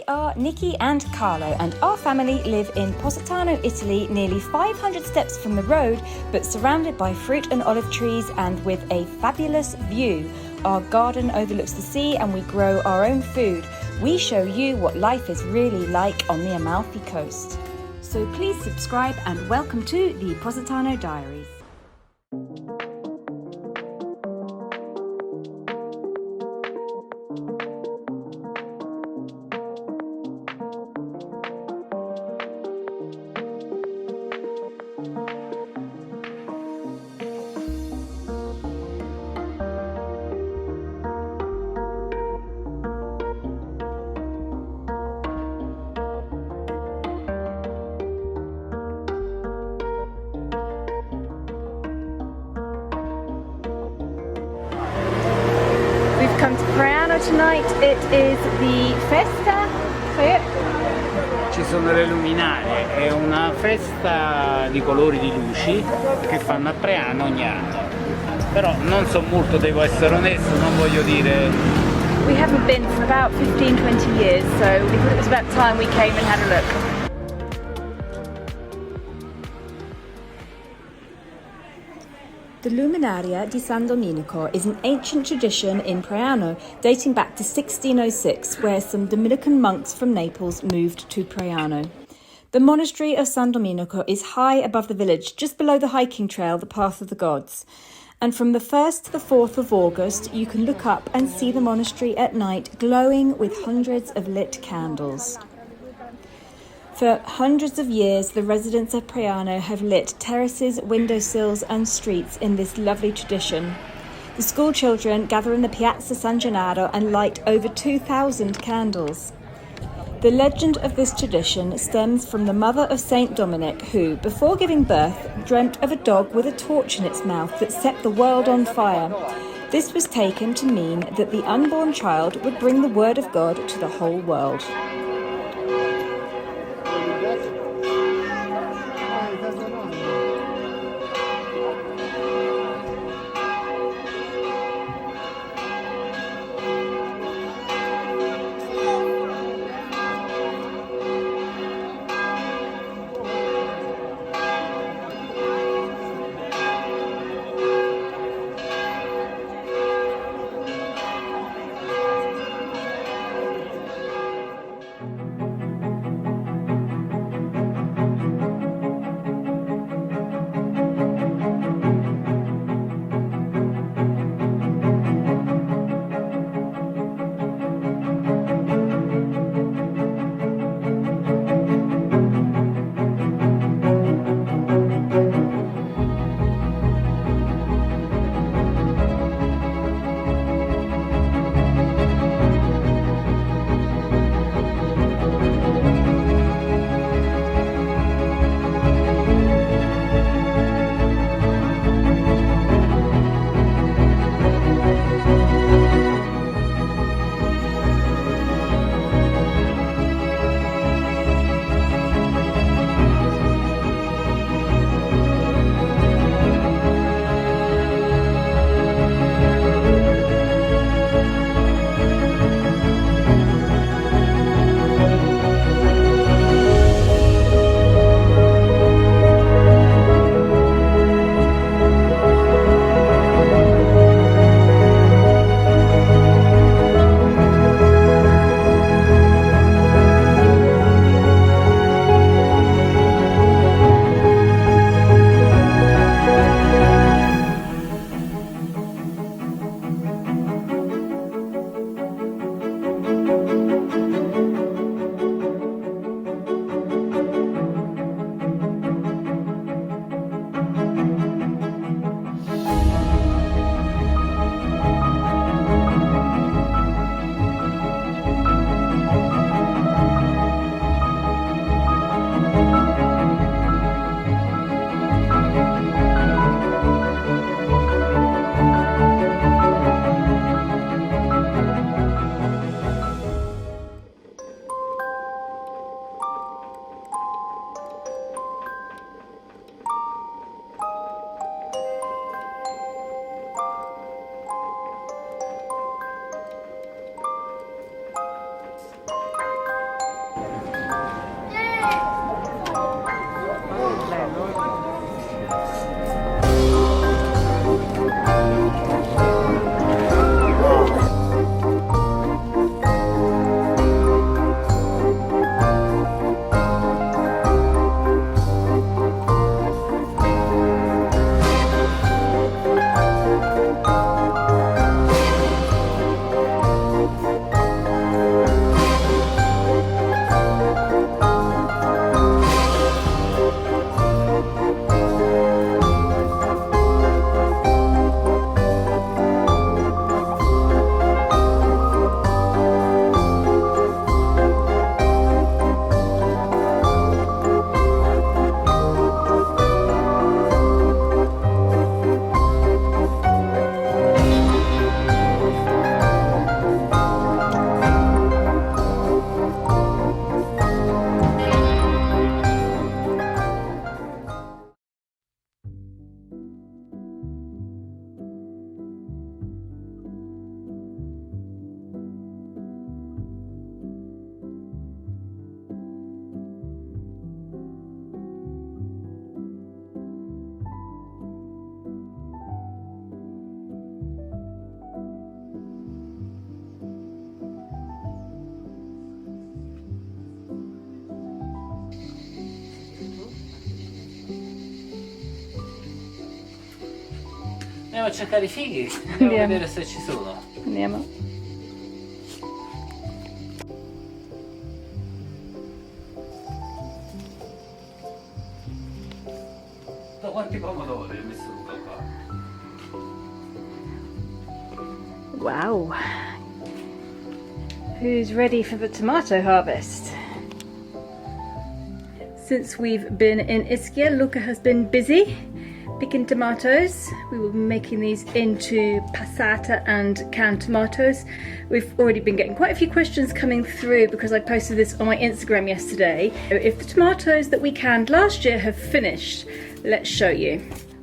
are Nicki and Carlo, and our family live in Positano, Italy, nearly 500 steps from the road, but surrounded by fruit and olive trees and with a fabulous view. Our garden overlooks the sea and we grow our own food. We show you what life is really like on the Amalfi Coast. So please subscribe and welcome to the Positano Diaries. We've come to Praiano tonight. It is the festa. Ci sono le luminarie, è una festa di colori di luci che fanno a Praiano ogni anno. Però non so molto, devo essere onesto, non voglio dire. We haven't been for about 15-20 years, so we thought it was about time we came and had a look. The Luminaria di San Domenico is an ancient tradition in Praiano dating back to 1606, where some Dominican monks from Naples moved to Praiano. The monastery of San Domenico is high above the village, just below the hiking trail, the Path of the Gods. And from the 1st to the 4th of August, you can look up and see the monastery at night glowing with hundreds of lit candles. For hundreds of years, the residents of Praiano have lit terraces, windowsills and streets in this lovely tradition. The school children gather in the Piazza San Gennaro and light over 2,000 candles. The legend of this tradition stems from the mother of Saint Dominic, who, before giving birth, dreamt of a dog with a torch in its mouth that set the world on fire. This was taken to mean that the unborn child would bring the word of God to the whole world. Andiamo a cercare i fighi, andiamo a vedere se ci sono. Andiamo. Quanti pomodori ho messo qua? Wow. Who's ready for the tomato harvest? Since we've been in Ischia, Luca has been busy picking tomatoes. We will be making these into passata and canned tomatoes. We've already been getting quite a few questions coming through because I posted this on my Instagram yesterday. If the tomatoes that we canned last year have finished, let's show you.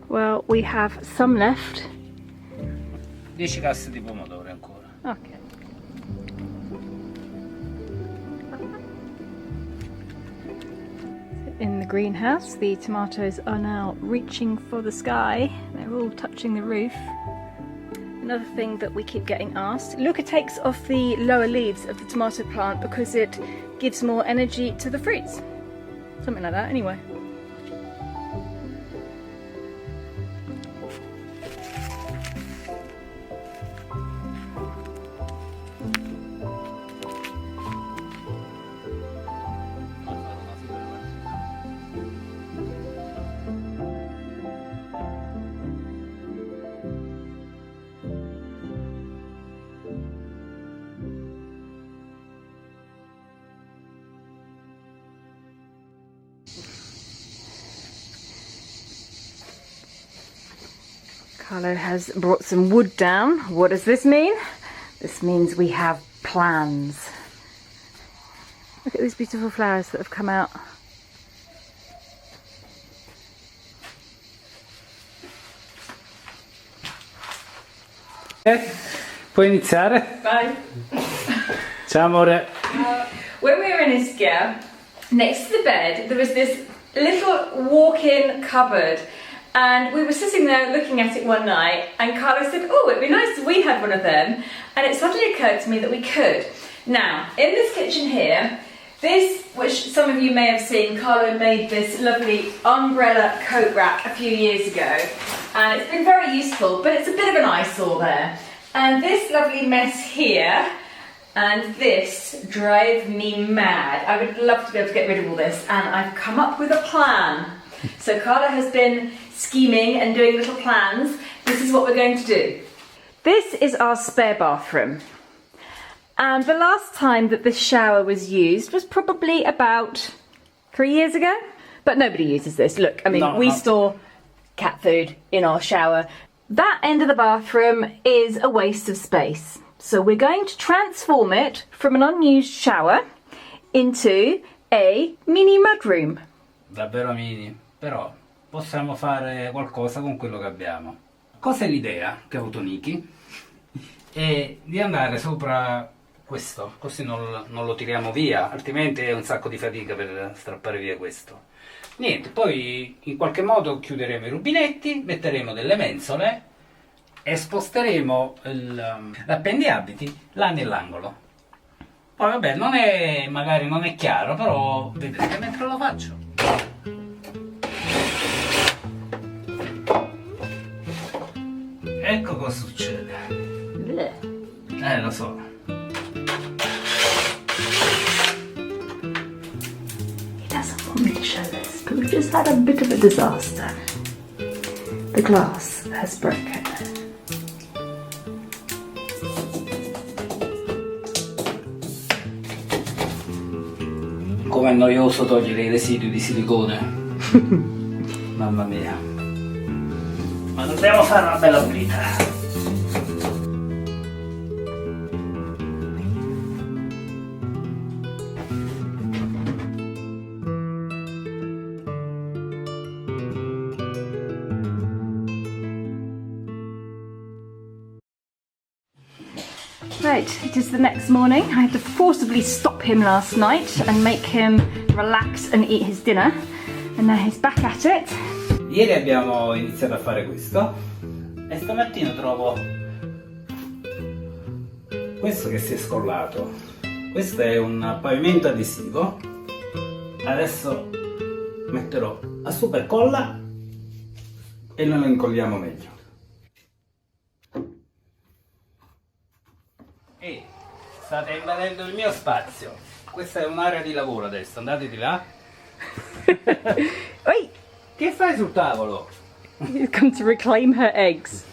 Well, we have some left. 10 casse di pomodori ancora. Okay. In the greenhouse, the tomatoes are now reaching for the sky. They're all touching the roof. Another thing that we keep getting asked, Luca takes off the lower leaves of the tomato plant because it gives more energy to the fruits. Something like that, anyway. Carlo has brought some wood down. What does this mean? This means we have plans. Look at these beautiful flowers that have come out. Puoi iniziare? Bye. Ciao amore. When we were in Ischia, next to the bed there was this little walk-in cupboard, and we were sitting there looking at it one night, and Carlo said, oh, it'd be nice if we had one of them, and it suddenly occurred to me that we could. Now, in this kitchen here, this, which some of you may have seen, Carlo made this lovely umbrella coat rack a few years ago, and it's been very useful, but it's a bit of an eyesore there. And this lovely mess here, and this drive me mad. I would love to be able to get rid of all this, and I've come up with a plan. So Carlo has been scheming and doing little plans. This is what we're going to do. This is our spare bathroom. And the last time that this shower was used was probably about 3 years ago. But nobody uses this. Look, I mean, we store cat food in our shower. That end of the bathroom is a waste of space. So we're going to transform it from an unused shower into a mini mudroom. Davvero mini, però possiamo fare qualcosa con quello che abbiamo. Cos'è l'idea che ha avuto Nicki? È di andare sopra questo, così non lo tiriamo via, altrimenti è un sacco di fatica per strappare via questo. Niente, poi in qualche modo chiuderemo i rubinetti, metteremo delle mensole e sposteremo l'appendiabiti là nell'angolo. Poi vabbè, magari non è chiaro, però vedrete mentre lo faccio. Ecco cosa succede. Lo so. He doesn't want me to show this, but we've just had a bit of a disaster. The glass has broken. Com'è noioso togliere i residui di silicone. Mamma mia. Ma dobbiamo fare una bella pulita. Right, it is the next morning. I had to forcibly stop him last night and make him relax and eat his dinner. And now he's back at it. Ieri abbiamo iniziato a fare questo e stamattina trovo questo che si è scollato. Questo è un pavimento adesivo. Adesso metterò a super colla e noi lo incolliamo meglio. Ehi, state invadendo il mio spazio. Questa è un'area di lavoro adesso, andate di là. Oi! Che fai sul tavolo? He's come to reclaim her eggs.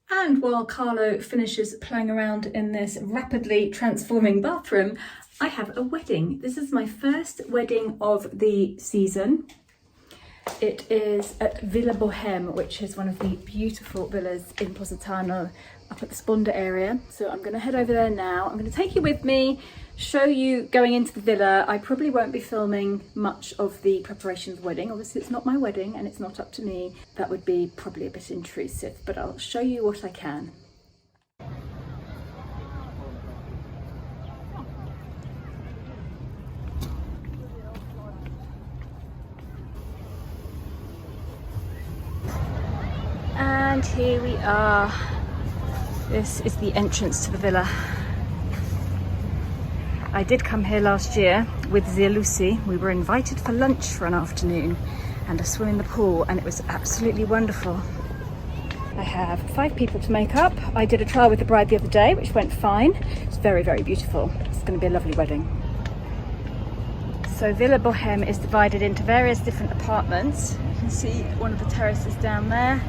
And while Carlo finishes playing around in this rapidly transforming bathroom, I have a wedding. This is my first wedding of the season. It is at Villa Boheme, which is one of the beautiful villas in Positano, up at the Sponda area. So I'm going to head over there now. I'm going to take you with me, show you going into the villa. I probably won't be filming much of the preparation of the wedding. Obviously it's not my wedding and it's not up to me. That would be probably a bit intrusive, but I'll show you what I can. And here we are. This is the entrance to the villa. I did come here last year with Zia Lucy. We were invited for lunch for an afternoon and a swim in the pool, and it was absolutely wonderful. I have 5 people to make up. I did a trial with the bride the other day, which went fine. It's very, very beautiful. It's going to be a lovely wedding. So Villa Boheme is divided into various different apartments. You can see one of the terraces down there.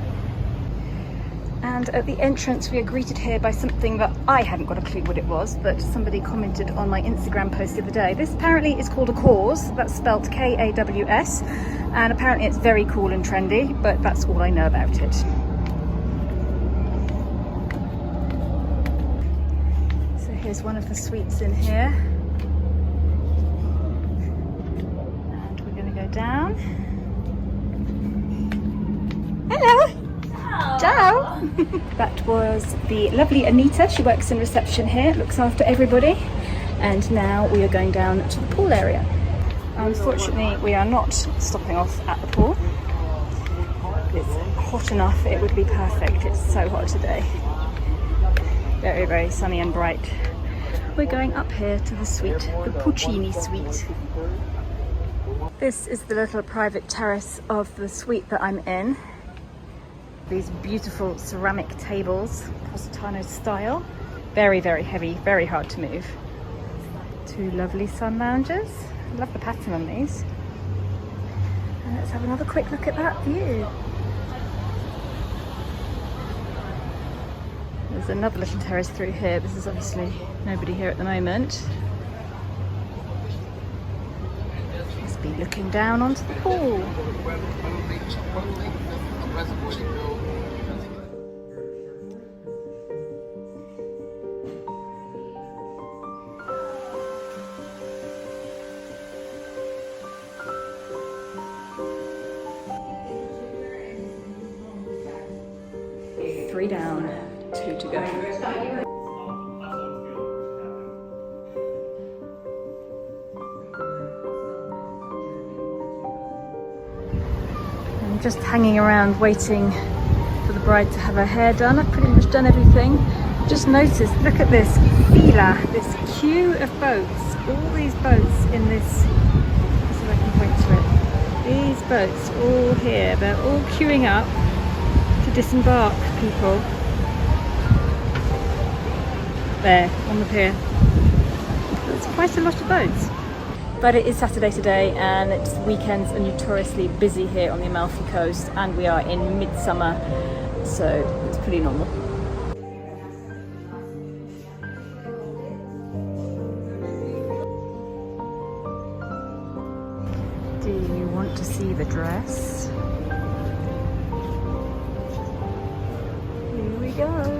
And at the entrance we are greeted here by something that I hadn't got a clue what it was, but somebody commented on my Instagram post the other day. This apparently is called a Kaws, that's spelled K-A-W-S, and apparently it's very cool and trendy, but that's all I know about it. So here's one of the suites in here. And we're going to go down. Hello! Ciao! That was the lovely Anita. She works in reception here, looks after everybody. And now we are going down to the pool area. Unfortunately, we are not stopping off at the pool. It's hot enough, it would be perfect. It's so hot today. Very, very sunny and bright. We're going up here to the suite, the Puccini suite. This is the little private terrace of the suite that I'm in. These beautiful ceramic tables, Positano style. Very, very heavy, very hard to move. 2 lovely sun lounges. Love the pattern on these. And let's have another quick look at that view. There's another little terrace through here. This is obviously nobody here at the moment. Must be looking down onto the pool. Three down, 2 to go. I'm just hanging around waiting for the bride to have her hair done. I've pretty much done everything. Just noticed, look at this villa, this queue of boats. All these boats in this, let's see if I can point to it. These boats all here, they're all queuing up to disembark people. There, on the pier. There's quite a lot of boats. But it is Saturday today, and it's weekends are notoriously busy here on the Amalfi Coast, and we are in midsummer, so it's pretty normal. Do you want to see the dress? Here we go.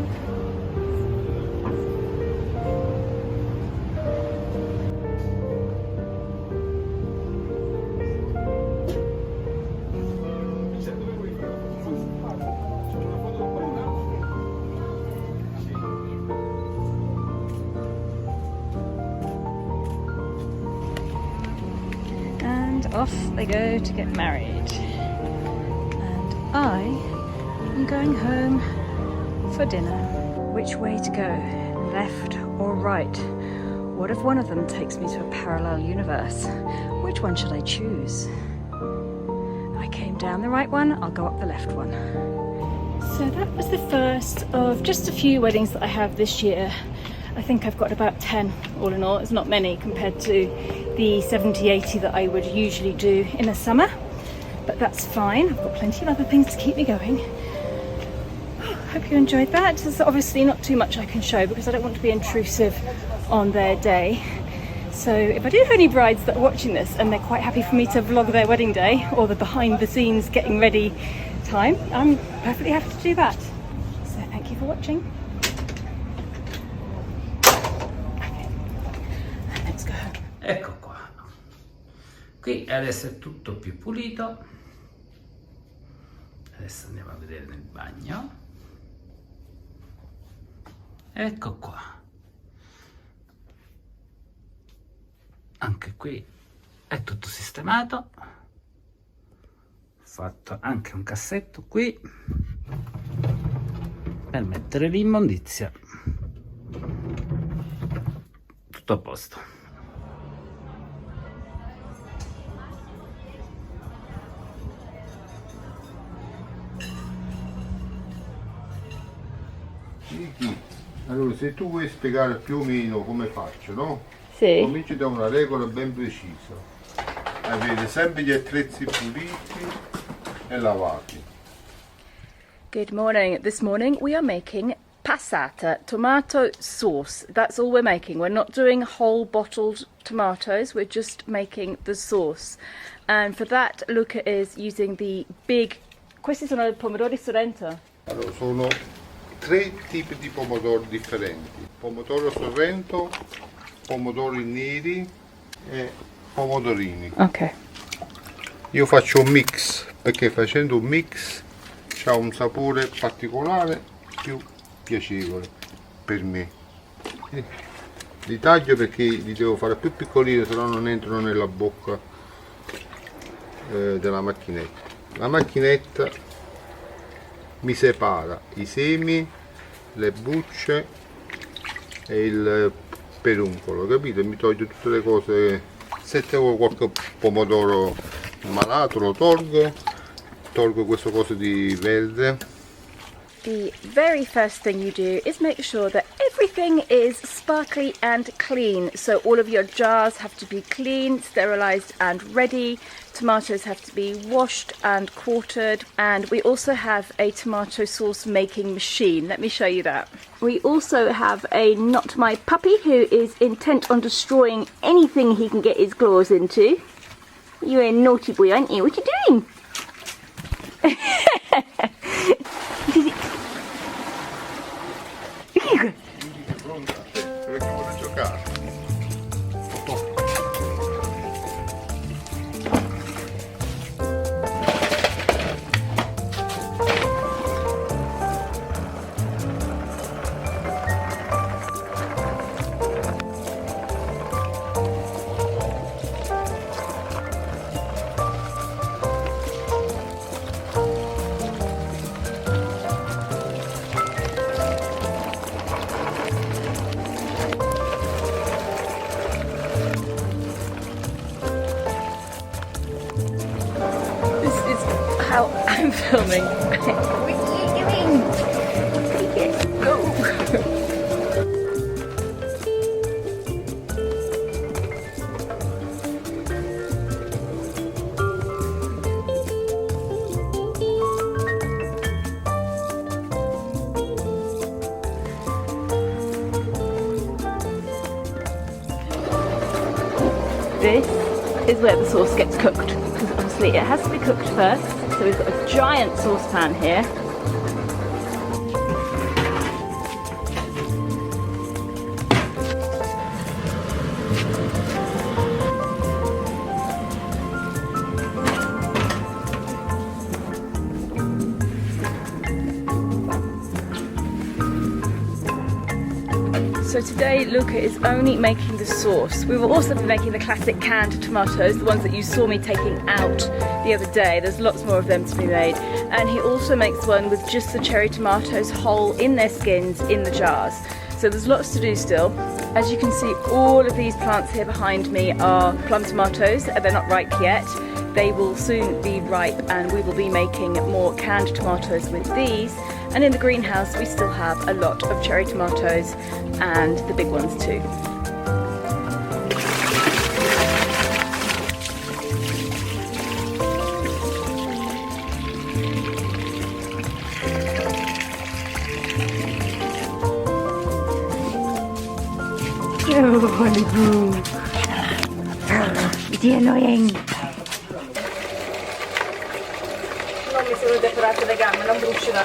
Off they go to get married, and I am going home for dinner. Which way to go, left or right? What if one of them takes me to a parallel universe? Which one should I choose? I came down the right one, I'll go up the left one. So that was the first of just a few weddings that I have this year. I think I've got about 10 all in all. It's not many compared to the 70-80 that I would usually do in the summer, but that's fine. I've got plenty of other things to keep me going. Hope you enjoyed that. There's obviously not too much I can show because I don't want to be intrusive on their day. So if I do have any brides that are watching this and they're quite happy for me to vlog their wedding day or the behind the scenes getting ready time, I'm perfectly happy to do that. So thank you for watching. Ecco qua, qui adesso è tutto più pulito. Adesso andiamo a vedere nel bagno. Ecco qua, anche qui è tutto sistemato. Ho fatto anche un cassetto qui per mettere l'immondizia. Tutto a posto. Nicki, allora se tu vuoi spiegare più o meno come faccio, no? Sì. Cominci da una regola ben precisa. Avere sempre gli attrezzi puliti e lavati. Good morning. This morning we are making passata, tomato sauce. That's all we're making. We're not doing whole bottled tomatoes, we're just making the sauce. And for that, Luca is using the big... Questi sono i pomodori Sorrento? Allora, sono 3 tipi di pomodori differenti: pomodoro Sorrento, pomodori neri e pomodorini. Ok. Io faccio un mix perché facendo un mix c'ha un sapore particolare più piacevole per me. Li taglio perché li devo fare più piccolini, se no non entrano nella bocca della macchinetta. La macchinetta mi separa i semi, le bucce e il peduncolo, capito? Mi toglie tutte le cose. Se trovo qualche pomodoro malato lo tolgo questo coso di verde. The very first thing you do is make sure that everything is sparkly and clean. So all of your jars have to be clean, sterilised and ready. Tomatoes have to be washed and quartered. And we also have a tomato sauce making machine. Let me show you that. We also have a Not My Puppy who is intent on destroying anything he can get his claws into. You're a naughty boy, aren't you? What are you doing? Pronta? Perché vuole giocare? filming. What are you doing? Yes, go! This is where the sauce gets cooked, because obviously it has to be cooked first. So we've got a giant saucepan here. So today Luca is only making the sauce. We will also be making the classic canned tomatoes, the ones that you saw me taking out the other day. There's lots more of them to be made. And he also makes one with just the cherry tomatoes whole in their skins in the jars. So there's lots to do still. As you can see, all of these plants here behind me are plum tomatoes. They're not ripe yet. They will soon be ripe and we will be making more canned tomatoes with these. And in the greenhouse we still have a lot of cherry tomatoes and the big ones too. Oh, Holly Boo. It's annoying. Non mi sono decorate le gambe, non bruciano.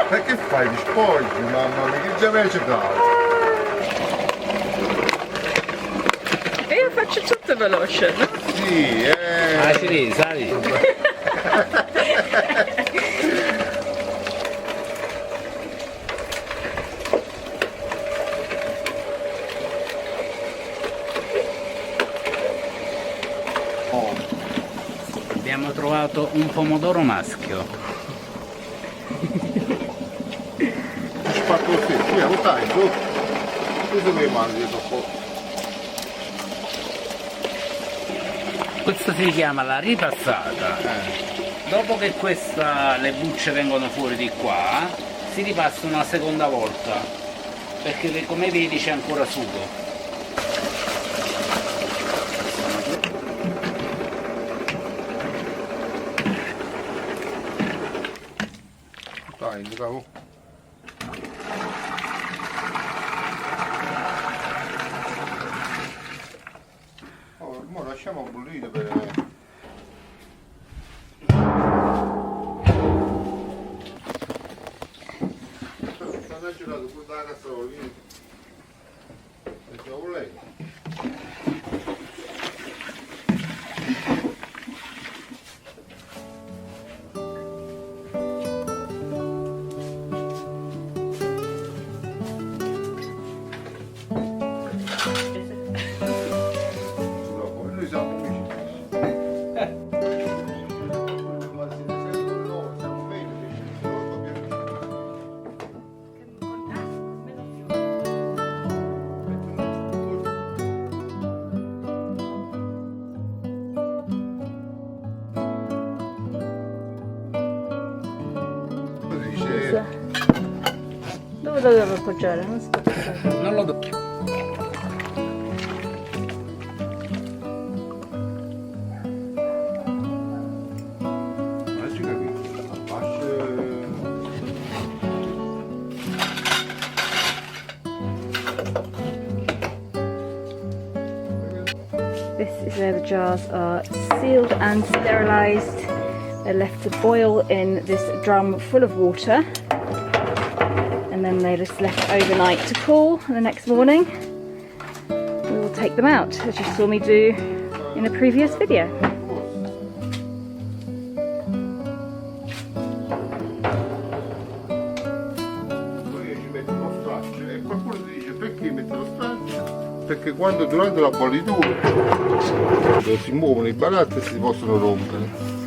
Ma che fai? Ti spogli, mamma mia, che già me c'è dato? E io faccio tutto veloce, no? Sì, Ah, sì, sali. Abbiamo trovato un pomodoro maschio. Spacco sì, sì, lo sai, tu che mangi dopo. Questo si chiama la ripassata. Dopo che le bucce vengono fuori di qua, si ripassano una seconda volta, perché come vedi c'è ancora sugo. Dai, bravo. Oh, mo lasciamo bollire per... Sta gelato pure dalla cassola, vieni. Mettiamo lei. Dove lo devo appoggiare? Non si può appoggiare. Non lo do. This is where the jars are sealed and sterilised. They're left to boil in this drum full of water. And then they're just left overnight to cool, and the next morning we will take them out, as you saw me do in a previous video. Perché quando durante la bollitura si muovono i barattoli e si possono rompere.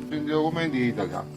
Prendi i documenti italiani.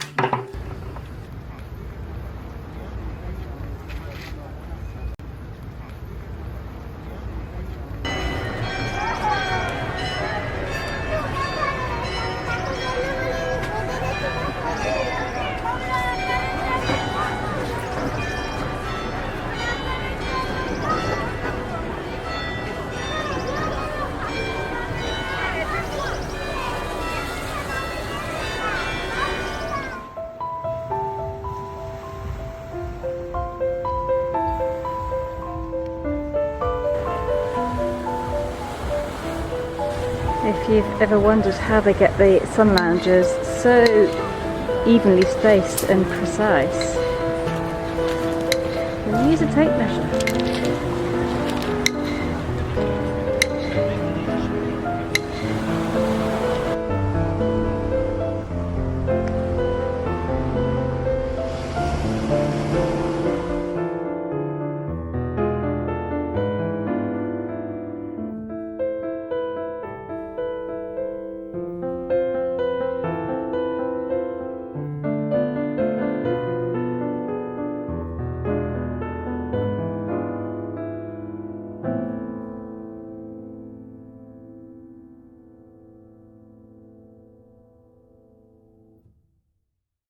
you've ever wondered how they get the sun loungers so evenly spaced and precise, then use a tape measure.